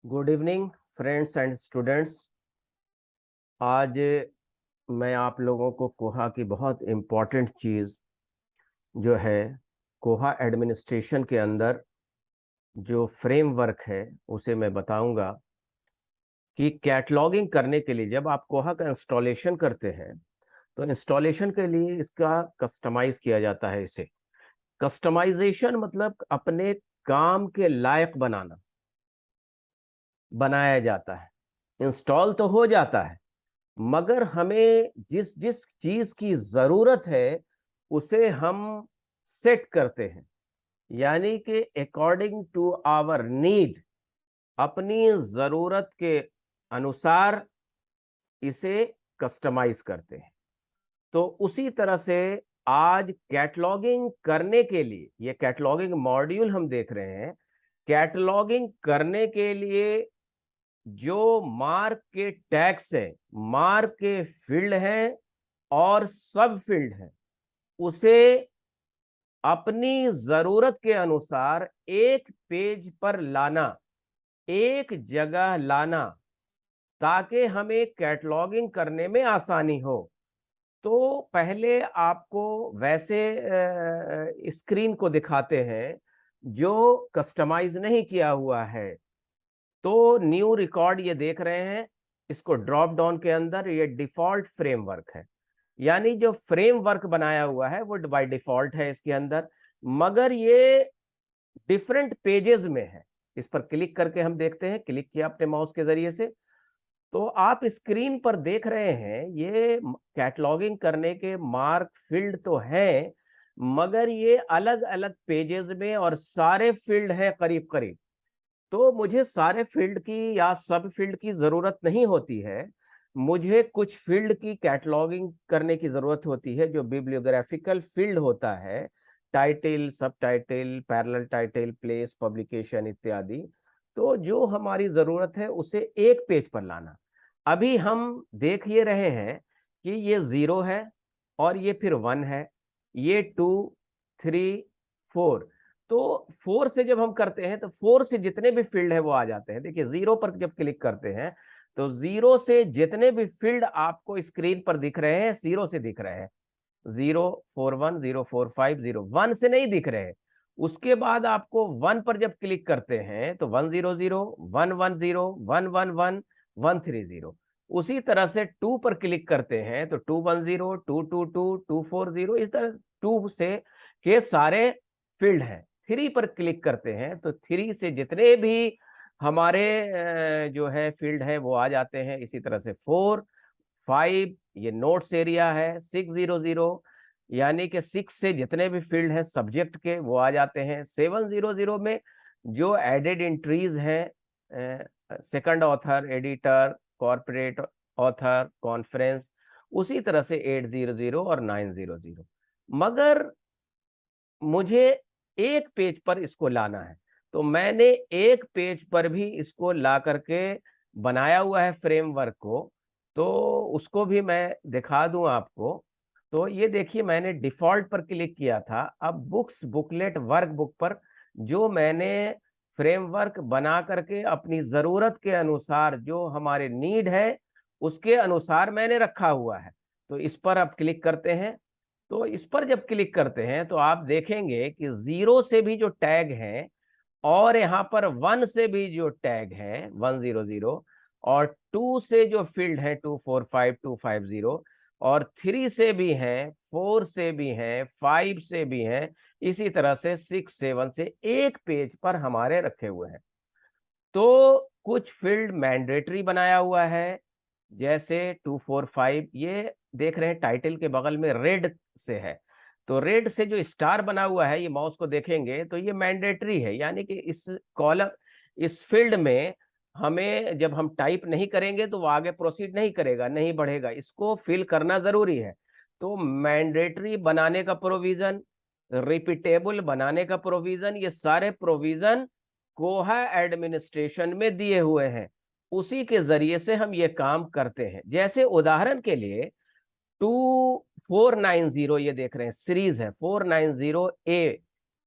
Good evening friends and students. आज मैं आप लोगों को कोहा की बहुत इम्पोर्टेंट चीज़ जो है, कोहा एडमिनिस्ट्रेशन के अंदर जो फ्रेमवर्क है उसे मैं बताऊंगा कि कैटलॉगिंग करने के लिए जब आप कोहा का इंस्टॉलेशन करते हैं तो इंस्टॉलेशन के लिए इसका कस्टमाइज किया जाता है। इसे कस्टमाइजेशन मतलब अपने काम के लायक बनाया जाता है। इंस्टॉल तो हो जाता है, मगर हमें जिस जिस चीज की जरूरत है उसे हम सेट करते हैं, यानी कि अकॉर्डिंग टू आवर नीड, अपनी जरूरत के अनुसार इसे कस्टमाइज करते हैं। तो उसी तरह से आज कैटलॉगिंग करने के लिए ये कैटलॉगिंग मॉड्यूल हम देख रहे हैं। कैटलॉगिंग करने के लिए जो मार्क के टैग्स है, मार्क के फील्ड हैं और सब फील्ड हैं, उसे अपनी जरूरत के अनुसार एक पेज पर लाना, एक जगह लाना, ताकि हमें कैटलॉगिंग करने में आसानी हो। तो पहले आपको वैसे स्क्रीन को दिखाते हैं जो कस्टमाइज नहीं किया हुआ है। तो न्यू रिकॉर्ड ये देख रहे हैं, इसको ड्रॉप डाउन के अंदर ये डिफॉल्ट फ्रेमवर्क है, यानी जो फ्रेमवर्क बनाया हुआ है वो बाय डिफॉल्ट है इसके अंदर, मगर ये डिफरेंट पेजेस में है। इस पर क्लिक करके हम देखते हैं, क्लिक किया अपने माउस के जरिए से तो आप स्क्रीन पर देख रहे हैं ये कैटलॉगिंग करने के मार्क फील्ड तो हैं, मगर ये अलग अलग पेजेस में और सारे फील्ड हैं करीब करीब। तो मुझे सारे फील्ड की या सब फील्ड की जरूरत नहीं होती है, मुझे कुछ फील्ड की कैटलॉगिंग करने की जरूरत होती है जो बिब्लियोग्राफिकल फील्ड होता है, टाइटल, सब title, parallel title, place, publication इत्यादि। तो जो हमारी जरूरत है उसे एक पेज पर लाना। अभी हम देख ये रहे हैं कि ये 0 है और ये फिर 1 है, ये 2, 3, 4। तो 4 से जब हम करते हैं तो 4 से जितने भी फील्ड है वो आ जाते हैं। देखिए 0 पर जब क्लिक करते हैं तो 0 से जितने भी फील्ड आपको स्क्रीन पर दिख रहे हैं 0 से दिख रहे हैं। 041, 045, 01 से नहीं दिख रहे हैं। उसके बाद आपको 1 पर जब क्लिक करते हैं तो 100, 110, 111, 130। उसी तरह से 2 पर क्लिक करते हैं तो 210, 222, 240, इस तरह 2 से के सारे फील्ड हैं। 3 पर क्लिक करते हैं तो 3 से जितने भी हमारे जो है फील्ड है वो आ जाते हैं। इसी तरह से 4, 5 ये नोट्स एरिया है, 600 यानी कि 6 से जितने भी फील्ड हैं सब्जेक्ट के वो आ जाते हैं। 700 में जो एडेड एंट्रीज हैं, second author, editor, corporate author, conference, उसी तरह से 800 और 900। मगर मुझे एक पेज पर इसको लाना है, तो मैंने एक पेज पर भी इसको ला करके बनाया हुआ है फ्रेमवर्क को। तो उसको भी मैं दिखा दूं आपको। तो ये देखिए मैंने डिफॉल्ट पर क्लिक किया था, अब बुक्स बुकलेट वर्कबुक पर जो मैंने फ्रेमवर्क बना करके अपनी जरूरत के अनुसार जो हमारे नीड है उसके अनुसार मैंने रखा हुआ है। तो इस पर आप क्लिक करते हैं, तो इस पर जब क्लिक करते हैं तो आप देखेंगे कि 0 से भी जो टैग हैं और यहाँ पर 1 से भी जो टैग है 100, और 2 से जो फील्ड है 245, 250, और 3 से भी हैं, 4 से भी हैं, 5 से भी हैं, इसी तरह से 6, 7 से एक पेज पर हमारे रखे हुए हैं। तो कुछ फील्ड मैंडेटरी बनाया हुआ है, जैसे 245, ये देख रहे हैं टाइटल के बगल में रेड से है। तो रेड से जो स्टार बना हुआ है, ये माउस को देखेंगे तो ये मैंडेटरी है, यानी कि इस कॉलम, इस फील्ड में हमें जब हम टाइप नहीं करेंगे तो वो आगे प्रोसीड नहीं करेगा, नहीं बढ़ेगा, इसको फिल करना जरूरी है। तो मैंडेटरी बनाने का प्रोविजन, रिपीटेबल बनाने का प्रोविजन, ये सारे प्रोविजन कोहा एडमिनिस्ट्रेशन में दिए हुए हैं। उसी के जरिए से हम ये काम करते हैं। जैसे उदाहरण के लिए 2490, ये देख रहे हैं सीरीज है 490 ए,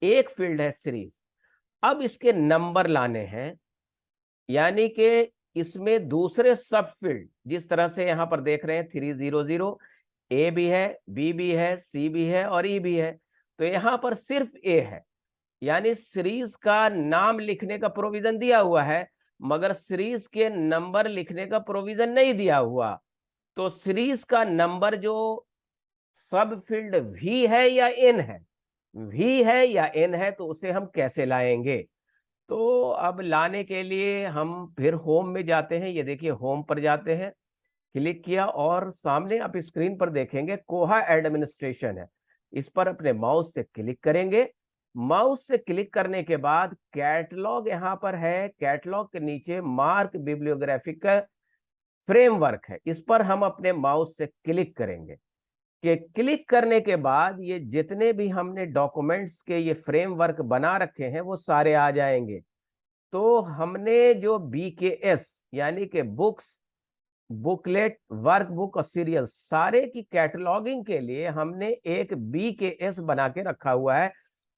एक फील्ड है सीरीज। अब इसके नंबर लाने हैं यानी कि इसमें दूसरे सब फील्ड जिस तरह से यहां पर देख रहे हैं 300, ए भी है, बी भी है, सी भी है और ई भी है, तो यहां पर सिर्फ ए है। यानी सीरीज का नाम लिखने का प्रोविजन दिया हुआ है, मगर सीरीज के नंबर लिखने का प्रोविजन नहीं दिया हुआ। तो सीरीज का नंबर जो सब फील्ड वी है या एन है, वी है या एन है, तो उसे हम कैसे लाएंगे? तो अब लाने के लिए हम फिर होम में जाते हैं। ये देखिए, होम पर जाते हैं, क्लिक किया और सामने आप स्क्रीन पर देखेंगे कोहा एडमिनिस्ट्रेशन है। इस पर अपने माउस से क्लिक करेंगे। माउस से क्लिक करने के बाद कैटलॉग यहां पर है, कैटलॉग के नीचे मार्क बिब्लियोग्राफिक का फ्रेमवर्क है, इस पर हम अपने माउस से क्लिक करेंगे। कि क्लिक करने के बाद ये जितने भी हमने डॉक्यूमेंट्स के ये फ्रेमवर्क बना रखे हैं वो सारे आ जाएंगे। तो हमने जो BKS यानी कि बुक्स, बुकलेट, वर्कबुक और सीरियल सारे की कैटलॉगिंग के लिए हमने एक BKS बना के रखा हुआ है।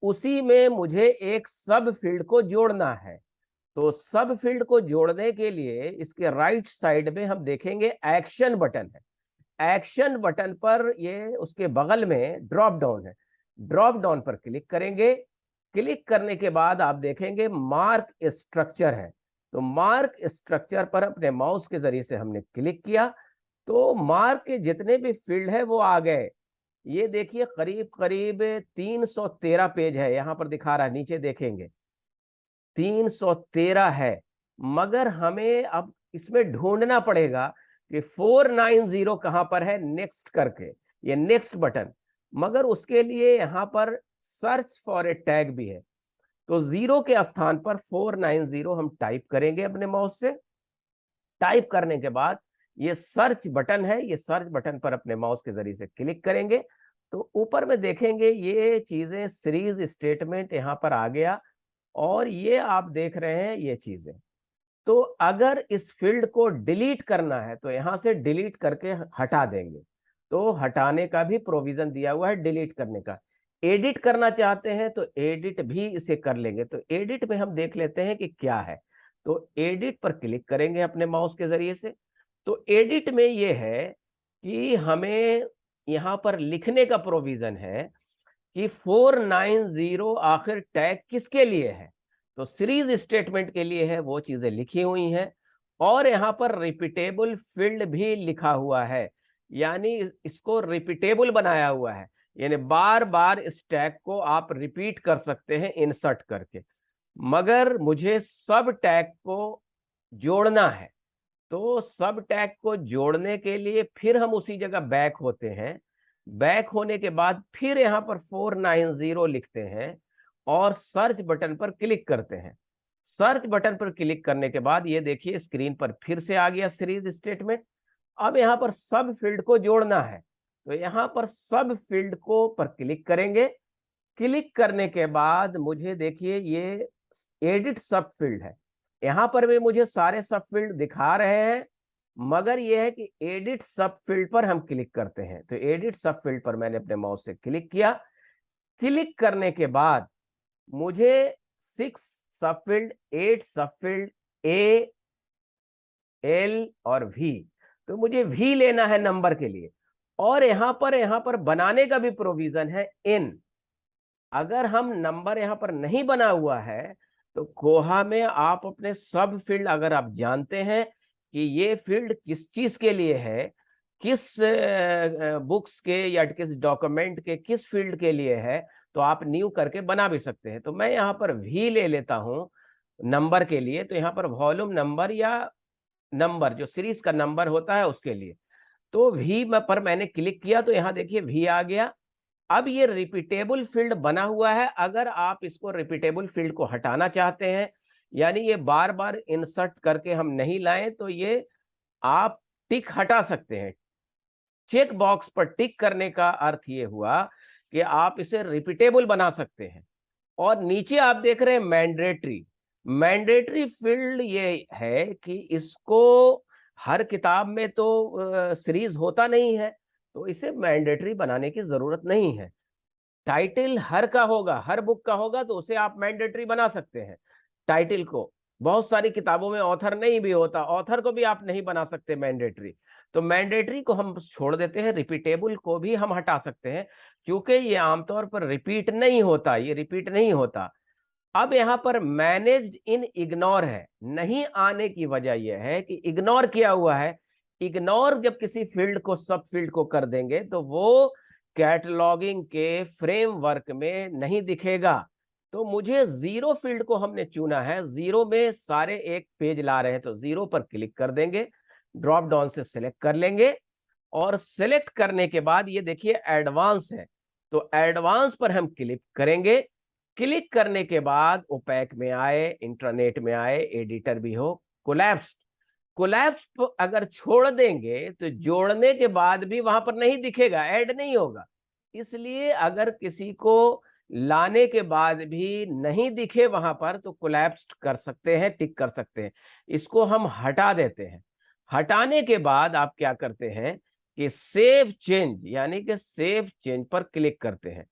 उसी में मुझे एक सब फील्ड को जोड़ना है। तो सब फील्ड को जोड़ने के लिए इसके राइट साइड में हम देखेंगे एक्शन बटन है। एक्शन बटन पर ये उसके बगल में ड्रॉप डाउन है, ड्रॉप डाउन पर क्लिक करेंगे। क्लिक करने के बाद आप देखेंगे मार्क स्ट्रक्चर है। तो मार्क स्ट्रक्चर पर अपने माउस के जरिए से हमने क्लिक किया, तो मार्क के जितने भी फील्ड है वो आ गए। ये देखिए करीब करीब 313 पेज है, यहां पर दिखा रहा है, नीचे देखेंगे 313 है। मगर हमें अब इसमें ढूंढना पड़ेगा कि 490 कहां पर है, नेक्स्ट करके, ये नेक्स्ट बटन। मगर उसके लिए यहां पर सर्च फॉर ए टैग भी है। तो 0 के स्थान पर 490 हम टाइप करेंगे अपने माउस से। टाइप करने के बाद ये सर्च बटन है, ये सर्च बटन पर अपने माउस के जरिए से क्लिक करेंगे तो ऊपर में देखेंगे ये चीजें, सीरीज स्टेटमेंट यहां पर आ गया और ये आप देख रहे हैं ये चीजें। तो अगर इस फील्ड को डिलीट करना है तो यहां से डिलीट करके हटा देंगे। तो हटाने का भी प्रोविजन दिया हुआ है, डिलीट करने का। एडिट करना चाहते हैं तो एडिट भी इसे कर लेंगे। तो एडिट में हम देख लेते हैं कि क्या है। तो एडिट पर क्लिक करेंगे अपने माउस के जरिए से। तो एडिट में ये है कि हमें यहां पर लिखने का प्रोविजन है कि 490 आखिर टैग किसके लिए है। तो सीरीज स्टेटमेंट के लिए है, वो चीजें लिखी हुई हैं। और यहां पर रिपीटेबल फील्ड भी लिखा हुआ है, यानी इसको रिपीटेबल बनाया हुआ है, यानी बार बार इस टैग को आप रिपीट कर सकते हैं इंसर्ट करके। मगर मुझे सब टैग को जोड़ना है। तो सब टैग को जोड़ने के लिए फिर हम उसी जगह बैक होते हैं। बैक होने के बाद फिर यहां पर 490 लिखते हैं और सर्च बटन पर क्लिक करते हैं। सर्च बटन पर क्लिक करने के बाद ये देखिए स्क्रीन पर फिर से आ गया सीरीज स्टेटमेंट। अब यहां पर सब फील्ड को जोड़ना है, तो यहां पर सब फील्ड को पर क्लिक करेंगे। क्लिक करने के बाद मुझे देखिए ये एडिट सब फील्ड है, यहां पर भी मुझे सारे सब फील्ड दिखा रहे हैं। मगर यह है कि एडिट सब फील्ड पर हम क्लिक करते हैं। तो एडिट सब फील्ड पर मैंने अपने माउस से क्लिक किया। क्लिक करने के बाद मुझे 6 सब फील्ड, 8 सब फील्ड, ए, एल और वी, तो मुझे वी लेना है नंबर के लिए। और यहां पर बनाने का भी प्रोविजन है इन। अगर हम नंबर यहां पर नहीं बना हुआ है तो कोहा में आप अपने सब फील्ड, अगर आप जानते हैं कि ये फील्ड किस चीज के लिए है, किस बुक्स के या किस डॉक्यूमेंट के किस फील्ड के लिए है, तो आप न्यू करके बना भी सकते हैं। तो मैं यहाँ पर वी ले लेता हूं नंबर के लिए। तो यहाँ पर वॉल्यूम नंबर या नंबर जो सीरीज का नंबर होता है उसके लिए। तो वी पर मैंने क्लिक किया तो यहाँ देखिए वी आ गया। अब ये रिपीटेबल फील्ड बना हुआ है। अगर आप इसको रिपीटेबल फील्ड को हटाना चाहते हैं, यानी ये बार बार इंसर्ट करके हम नहीं लाएं, तो ये आप टिक हटा सकते हैं। चेक बॉक्स पर टिक करने का अर्थ ये हुआ कि आप इसे रिपीटेबल बना सकते हैं। और नीचे आप देख रहे हैं मैंडेटरी। मैंडेटरी फील्ड ये है कि इसको हर किताब में तो सीरीज होता नहीं है, तो इसे मैंडेटरी बनाने की जरूरत नहीं है। टाइटल हर का होगा, हर बुक का होगा, तो उसे आप मैंडेटरी बना सकते हैं टाइटल को। बहुत सारी किताबों में ऑथर नहीं भी होता, ऑथर को भी आप नहीं बना सकते मैंडेटरी। तो मैंडेटरी को हम छोड़ देते हैं, रिपीटेबल को भी हम हटा सकते हैं, क्योंकि ये आमतौर पर रिपीट नहीं होता, ये रिपीट नहीं होता। अब यहां पर मैनेज्ड इन इग्नोर है, नहीं आने की वजह यह है कि इग्नोर किया हुआ है। इग्नोर जब किसी फील्ड को सब फील्ड को कर देंगे तो वो कैटलॉगिंग के फ्रेमवर्क में नहीं दिखेगा। तो मुझे जीरो फील्ड को हमने चुना है, जीरो में सारे एक पेज ला रहे हैं, तो जीरो पर क्लिक कर देंगे, ड्रॉप डाउन से सिलेक्ट कर लेंगे, और सिलेक्ट करने के बाद ये देखिए एडवांस है, तो एडवांस पर हम क्लिक करेंगे। क्लिक करने के बाद ओपैक में आए, इंटरनेट में आए, एडिटर भी हो, कोलैप्स, कोलैप्स अगर छोड़ देंगे तो जोड़ने के बाद भी वहां पर नहीं दिखेगा, ऐड नहीं होगा। इसलिए अगर किसी को लाने के बाद भी नहीं दिखे वहां पर, तो कोलैप्स कर सकते हैं, टिक कर सकते हैं। इसको हम हटा देते हैं। हटाने के बाद आप क्या करते हैं कि सेव चेंज, यानी कि सेव चेंज पर क्लिक करते हैं।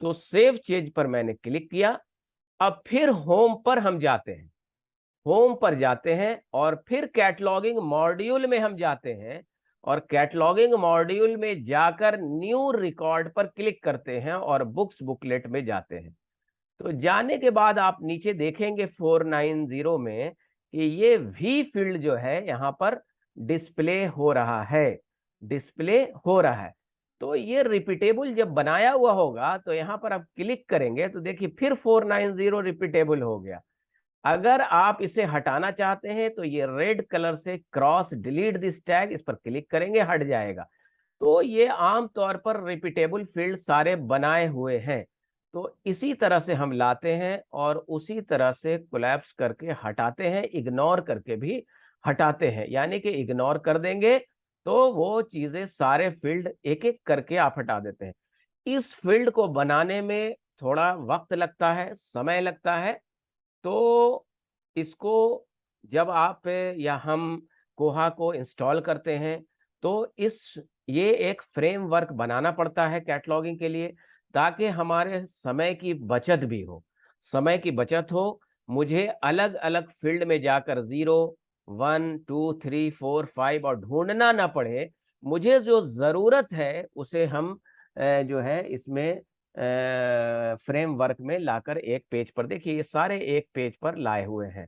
तो सेव चेंज पर मैंने क्लिक किया। अब फिर होम पर हम जाते हैं, होम पर जाते हैं और फिर कैटलॉगिंग मॉड्यूल में हम जाते हैं, और कैटलॉगिंग मॉड्यूल में जाकर न्यू रिकॉर्ड पर क्लिक करते हैं और बुक्स बुकलेट में जाते हैं। तो जाने के बाद आप नीचे देखेंगे 490 में कि ये वी फील्ड जो है यहाँ पर डिस्प्ले हो रहा है, डिस्प्ले हो रहा है। तो ये रिपीटेबल जब बनाया हुआ होगा तो यहाँ पर आप क्लिक करेंगे तो देखिए फिर 490 रिपीटेबल हो गया। अगर आप इसे हटाना चाहते हैं तो ये रेड कलर से क्रॉस डिलीट दिस टैग, इस पर क्लिक करेंगे, हट जाएगा। तो ये आम तौर पर रिपीटेबल फील्ड सारे बनाए हुए हैं। तो इसी तरह से हम लाते हैं और उसी तरह से कोलैप्स करके हटाते हैं, इग्नोर करके भी हटाते हैं। यानी कि इग्नोर कर देंगे तो वो चीजें सारे फील्ड एक एक करके आप हटा देते हैं। इस फील्ड को बनाने में थोड़ा वक्त लगता है, समय लगता है। तो इसको जब आप या हम कोहा को इंस्टॉल करते हैं तो इस ये एक फ्रेमवर्क बनाना पड़ता है कैटलॉगिंग के लिए, ताकि हमारे समय की बचत भी हो, समय की बचत हो। मुझे अलग अलग फील्ड में जाकर 0, 1, 2, 3, 4, 5 और ढूंढना ना पड़े। मुझे जो जरूरत है उसे हम जो है इसमें फ्रेमवर्क में लाकर एक पेज पर, देखिए ये सारे एक पेज पर लाए हुए हैं।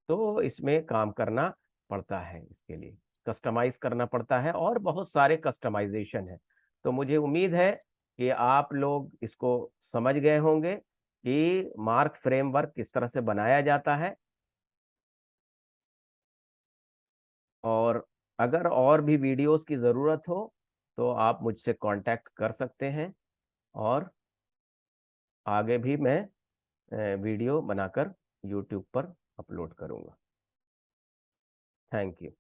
तो इसमें काम करना पड़ता है, इसके लिए कस्टमाइज करना पड़ता है और बहुत सारे कस्टमाइजेशन है। तो मुझे उम्मीद है कि आप लोग इसको समझ गए होंगे कि मार्क फ्रेमवर्क किस तरह से बनाया जाता है। और अगर और भी वीडियोस की ज़रूरत हो तो आप मुझसे कांटेक्ट कर सकते हैं, और आगे भी मैं वीडियो बनाकर यूट्यूब पर अपलोड करूंगा। Thank you.